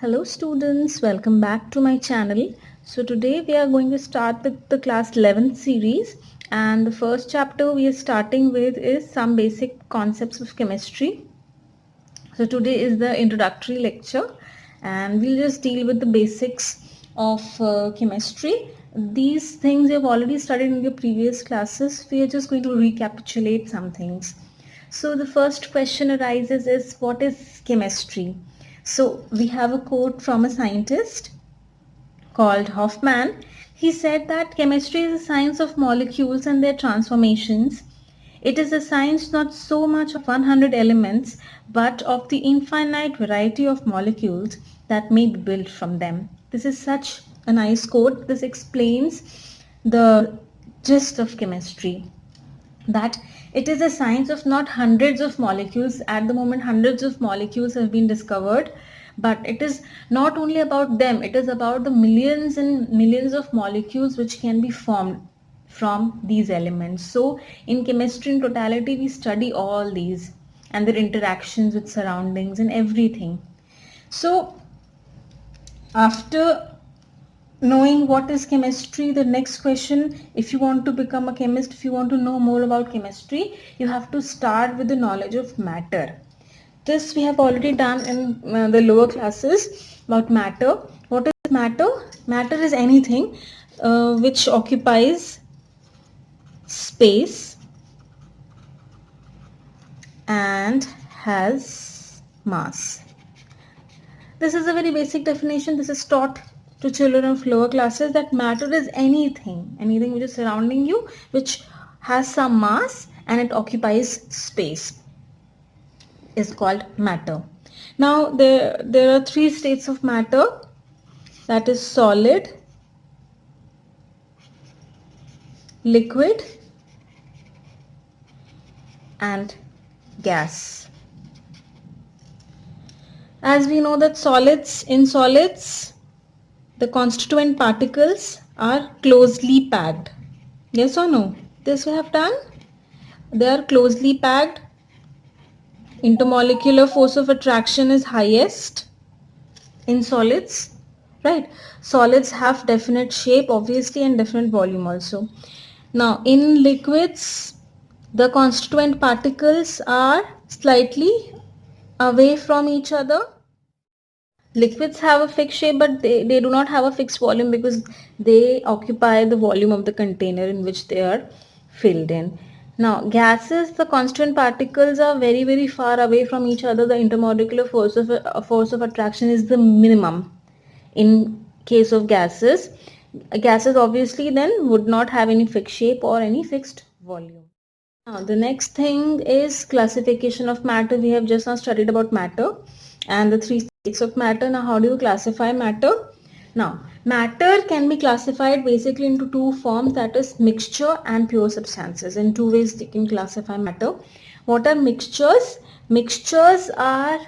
Hello students, welcome back to my channel. So today we are going to start with the class 11 series, and the first chapter we are starting with is some basic concepts of chemistry. So today is the introductory lecture and we'll just deal with the basics of chemistry. These things you've already studied in your previous classes. We are just going to recapitulate some things. So the first question arises is, what is chemistry? So we have a quote from a scientist called Hoffman. He said that chemistry is a science of molecules and their transformations. It is a science not so much of 100 elements, but of the infinite variety of molecules that may be built from them. This is such a nice quote. This explains the gist of chemistry, that it is a science of not hundreds of molecules. At the moment, hundreds of molecules have been discovered, but it is not only about them, it is about the millions and millions of molecules which can be formed from these elements. So in chemistry in totality, we study all these and their interactions with surroundings and everything. So after knowing what is chemistry, the next question, if you want to become a chemist, if you want to know more about chemistry, you have to start with the knowledge of matter. This we have already done in the lower classes about matter. What is matter? Matter is anything which occupies space and has mass. This is a very basic definition. This is taught to children of lower classes, that matter is anything which is surrounding you, which has some mass and it occupies space, is called matter. Now there are three states of matter, that is solid, liquid and gas. As we know that in solids, the constituent particles are closely packed. Yes or no? This we have done. They are closely packed. Intermolecular force of attraction is highest in solids, right? Solids have definite shape obviously and definite volume also. Now in liquids, the constituent particles are slightly away from each other. Liquids have a fixed shape, but they do not have a fixed volume because they occupy the volume of the container in which they are filled in. Now gases, the constant particles are very very far away from each other. The intermolecular force of attraction is the minimum in case of gases. Gases obviously then would not have any fixed shape or any fixed volume. Now the next thing is classification of matter. We have just now studied about matter and the three states of matter. Now how do you classify matter? Now matter can be classified basically into two forms, that is mixture and pure substances. In two ways they can classify matter. What are mixtures? Mixtures are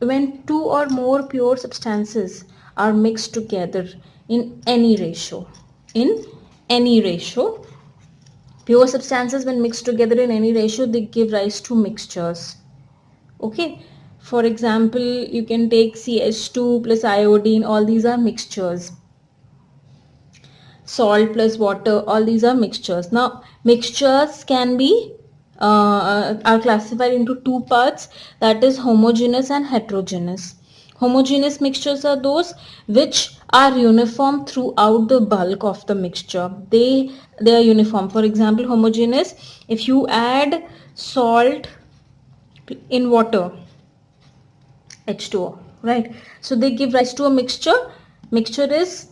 when two or more pure substances are mixed together in any ratio. In any ratio. Pure substances when mixed together in any ratio, they give rise to mixtures. Okay. For example, you can take CH2 plus iodine, all these are mixtures. Salt plus water, all these are mixtures. Now, mixtures can be are classified into two parts, that is homogeneous and heterogeneous. Homogeneous mixtures are those which are uniform throughout the bulk of the mixture. They are uniform. For example, homogeneous, if you add salt in water, H2O, right? So they give rise to a mixture. Mixture is,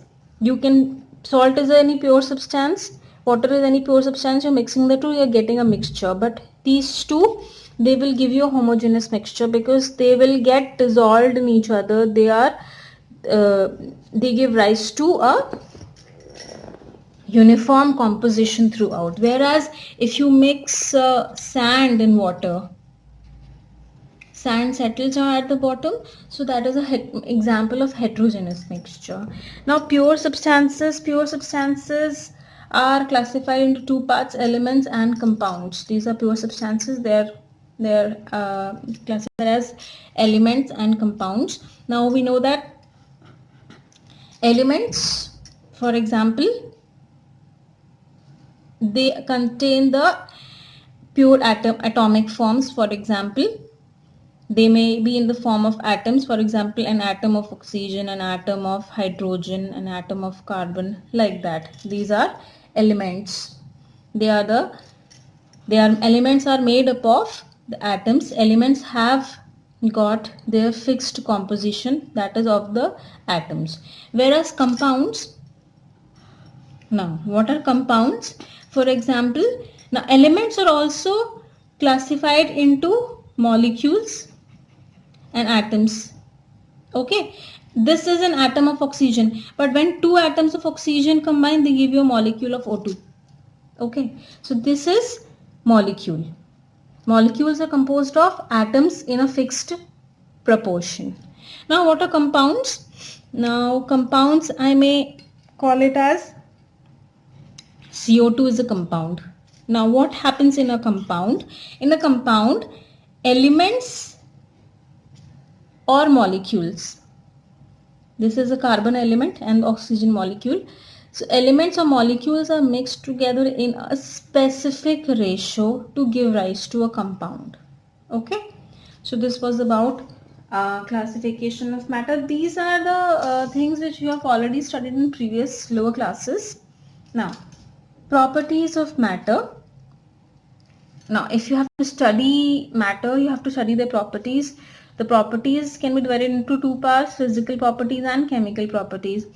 salt is any pure substance, water is any pure substance, you're mixing the two, you're getting a mixture. But these two, they will give you a homogeneous mixture because they will get dissolved in each other. They give rise to a uniform composition throughout. Whereas if you mix sand in water, sand settles down at the bottom, so that is an example of heterogeneous mixture. Now pure substances are classified into two parts, elements and compounds. These are pure substances. They're classified as elements and compounds. Now we know that Elements, for example, they contain the pure atomic forms. For example, they may be in the form of atoms. For example, an atom of oxygen, an atom of hydrogen, an atom of carbon, like that. These are elements. Elements are made up of the atoms. Elements have got their fixed composition, that is of the atoms. Whereas compounds, now what are compounds? For example, now elements are also classified into molecules and atoms. Okay, this is an atom of oxygen, but when two atoms of oxygen combine, they give you a molecule of O2. Okay, so this is molecule. Molecules are composed of atoms in a fixed proportion. Now what are compounds? Now compounds, I may call it as CO2 is a compound. Now what happens in a compound? In a compound, elements or molecules. This is a carbon element and oxygen molecule. So elements or molecules are mixed together in a specific ratio to give rise to a compound. Okay. So this was about classification of matter. These are the things which you have already studied in previous lower classes. Now, properties of matter. Now, if you have to study matter, you have to study the properties. The properties can be divided into two parts, physical properties and chemical properties.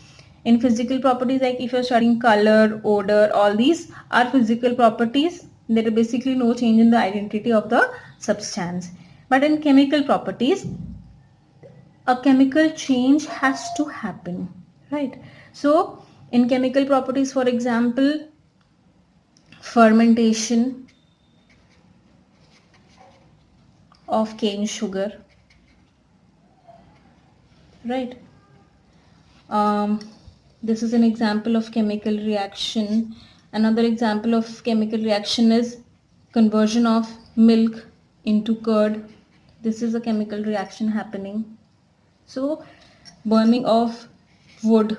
In physical properties, like if you're studying color, odor, all these are physical properties. There is basically no change in the identity of the substance. But in chemical properties, a chemical change has to happen, right? So, in chemical properties, for example, fermentation of cane sugar, right? This is an example of chemical reaction. Another example of chemical reaction is conversion of milk into curd. This is a chemical reaction happening. So, burning of wood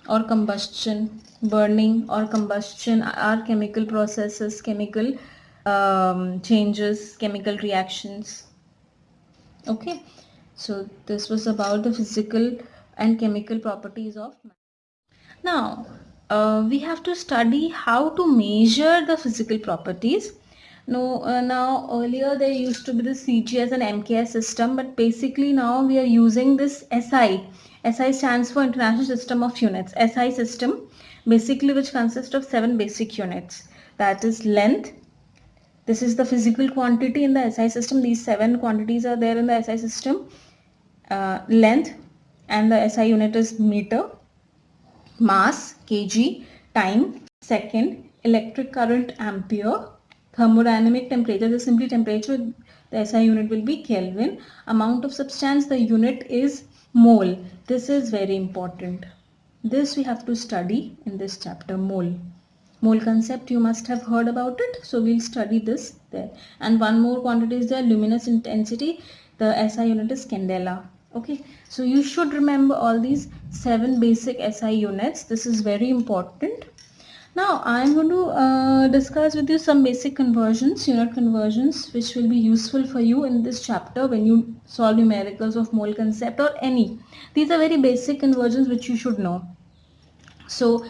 or combustion, burning or combustion are chemical processes, chemical changes, chemical reactions. Okay, so this was about the physical and chemical properties of matter. Now, we have to study how to measure the physical properties. Now earlier there used to be the CGS and MKS system, but basically now we are using this SI. SI stands for International System of Units. SI system, basically, which consists of 7 basic units. That is length. This is the physical quantity in the SI system. These 7 quantities are there in the SI system. Length, and the SI unit is meter. Mass, kg. Time, second. Electric current, ampere. Thermodynamic temperature is simply temperature. The SI unit will be Kelvin. Amount of substance, the unit is mole. This is very important. This we have to study in this chapter, mole. Mole concept you must have heard about it. So we'll study this there. And one more quantity is the luminous intensity. The SI unit is candela. Okay. So you should remember all these 7 basic SI units. This is very important. Now I am going to discuss with you some basic conversions, unit conversions, which will be useful for you in this chapter when you solve numericals of mole concept or any. These are very basic conversions which you should know. So,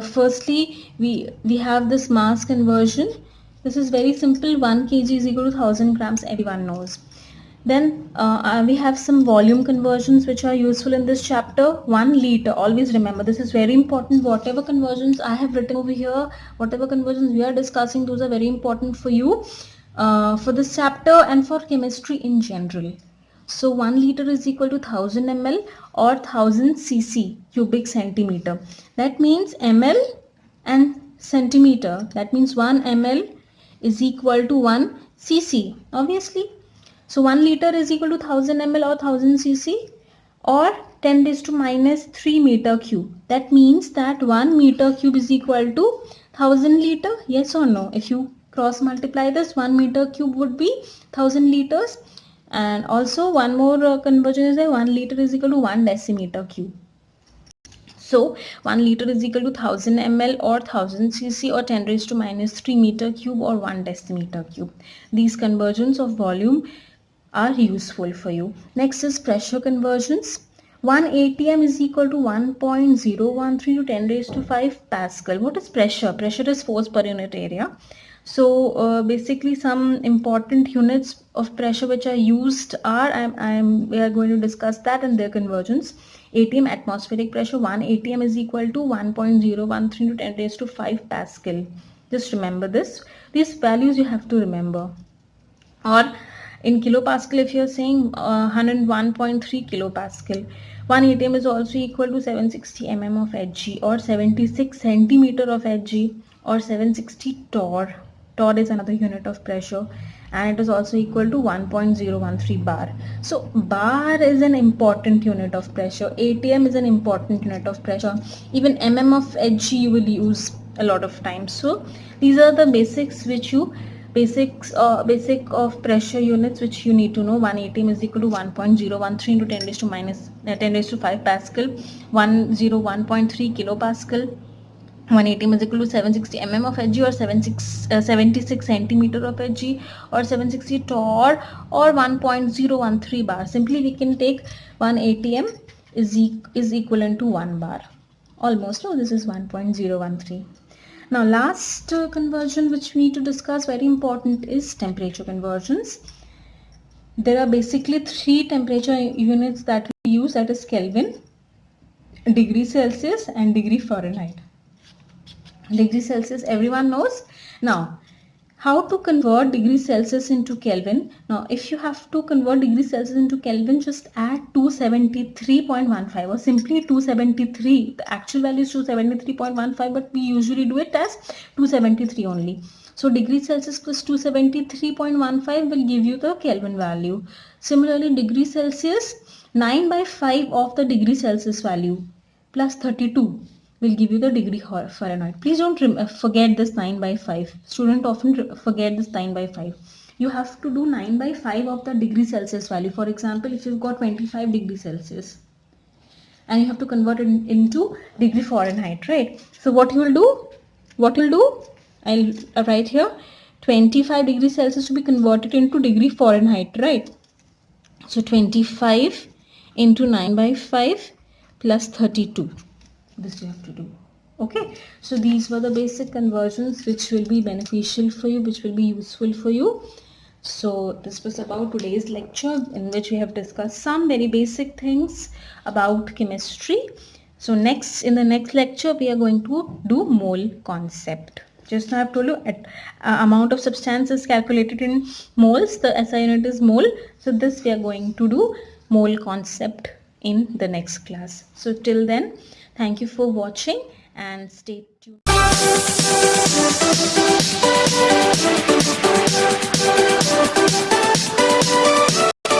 firstly, we have this mass conversion. This is very simple. 1 kg is equal to 1000 grams. Everyone knows. Then we have some volume conversions which are useful in this chapter. 1 liter. Always remember, this is very important. Whatever conversions I have written over here, whatever conversions we are discussing, those are very important for you for this chapter and for chemistry in general. So 1 liter is equal to 1000 ml or 1000 cc, cubic centimeter. That means ml and centimeter. That means 1 ml is equal to 1 cc. Obviously. So 1 liter is equal to 1000 ml or 1000 cc or 10 raised to minus 3 meter cube. That means that 1 meter cube is equal to 1000 liter. Yes or no? If you cross multiply this, 1 meter cube would be 1000 liters. And also one more conversion is that 1 liter is equal to 1 decimeter cube. So 1 liter is equal to 1000 ml or 1000 cc or 10 raised to minus 3 meter cube or 1 decimeter cube. These conversions of volume are useful for you. Next is pressure conversions. 1 atm is equal to 1.013 to 10 raised to 5 Pascal. What is pressure? Pressure is force per unit area. So basically some important units of pressure which are used are, we are going to discuss that and their conversions. ATM, atmospheric pressure, 1 ATM is equal to 1.013 to 10 raised to 5 Pascal. Just remember this. These values you have to remember. Or in kilopascal, if you're saying 101.3 kilopascal, 1 atm is also equal to 760 mm of Hg or 76 centimeter of Hg or 760 torr. Torr is another unit of pressure, and it is also equal to 1.013 bar. So bar is an important unit of pressure. ATM is an important unit of pressure. Even mm of Hg you will use a lot of times. So these are the basics which you basic of pressure units which you need to know. 1 atm is equal to 1.013 into 10 raised to minus 10 raised to 5 Pascal, 101.3 kilopascal. 1 atm is equal to 760 mm of Hg or 76 centimeter of Hg or 760 torr or 1.013 bar. Simply we can take 1 atm is equivalent to 1 bar. Almost. No, this is 1.013. Now last conversion which we need to discuss, very important, is temperature conversions. There are basically 3 temperature units that we use, that is Kelvin, degree Celsius and degree Fahrenheit. Degree Celsius everyone knows. Now how to convert degree Celsius into Kelvin? Now if you have to convert degree Celsius into Kelvin, just add 273.15 or simply 273. The actual value is 273.15, but we usually do it as 273 only. So degree Celsius plus 273.15 will give you the Kelvin value. Similarly, degree Celsius 9 by 5 of the degree Celsius value plus 32 will give you the degree Fahrenheit. Please don't forget this 9 by 5. Students often forget this 9 by 5. You have to do 9 by 5 of the degree Celsius value. For example, if you've got 25 degrees Celsius and you have to convert it into degree Fahrenheit, right? So what you will do? I'll write here 25 degrees Celsius to be converted into degree Fahrenheit, right? So 25 into 9 by 5 plus 32. This you have to do. Okay, so these were the basic conversions which will be beneficial for you, which will be useful for you. So this was about today's lecture, in which we have discussed some very basic things about chemistry. So in the next lecture we are going to do mole concept. Just now I have told you amount of substance is calculated in moles. The SI unit is mole. So this we are going to do mole concept in the next class. So till then, thank you for watching and stay tuned.